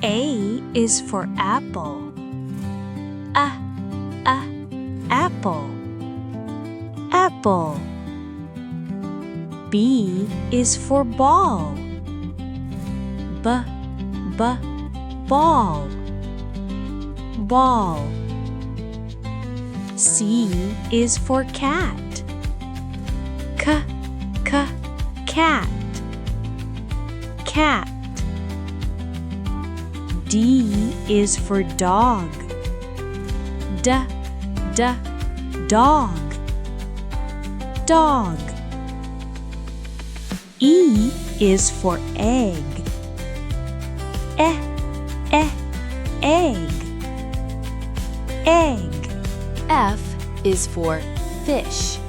A is for apple. Apple. Apple. B is for ball. Ball. Ball. C is for cat. Cat. Cat. D is for dog. Dog. Dog. E is for egg. Egg. Egg. F is for fish.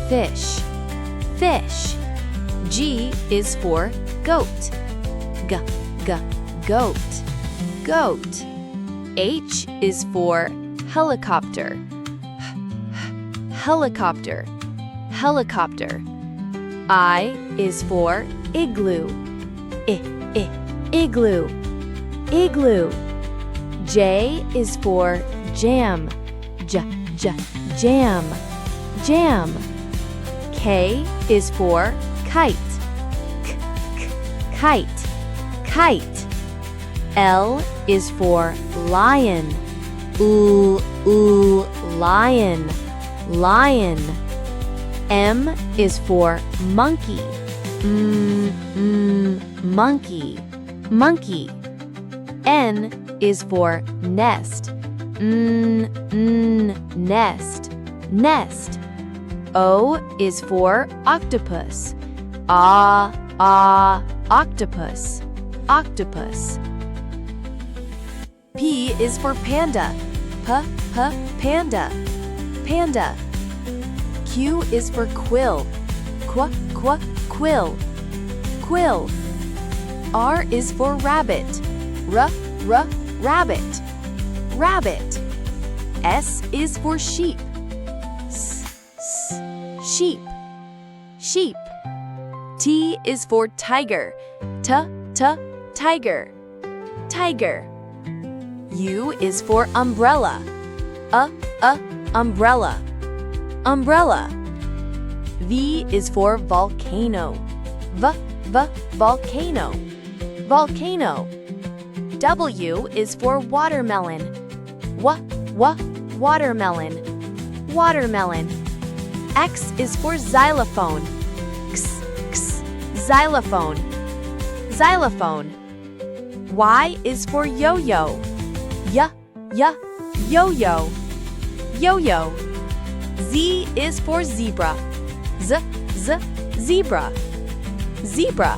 Fish. Fish. G is for goat. Goat. Goat. H is for helicopter. Helicopter. Helicopter. I is for igloo. Igloo. Igloo. J is for jam. Jam. Jam. K is for kite. Kite. Kite. L is for lion. Lion. Lion. M is for monkey. Monkey. Monkey. N is for nest. Nest. Nest. O is for octopus. Octopus. Octopus. P is for panda. Panda. Panda. Q is for quill. Quill. Quill. R is for rabbit. Rabbit. Rabbit. S is for sheep. Sheep. Sheep. T is for tiger. Tiger. Tiger. U is for umbrella. Umbrella. Umbrella. V is for volcano. Volcano. Volcano. W is for watermelon. Watermelon. Watermelon. X is for xylophone. Xylophone. Xylophone. Y is for yo-yo. Yo-yo. Yo-yo. Z is for zebra. Zebra. Zebra.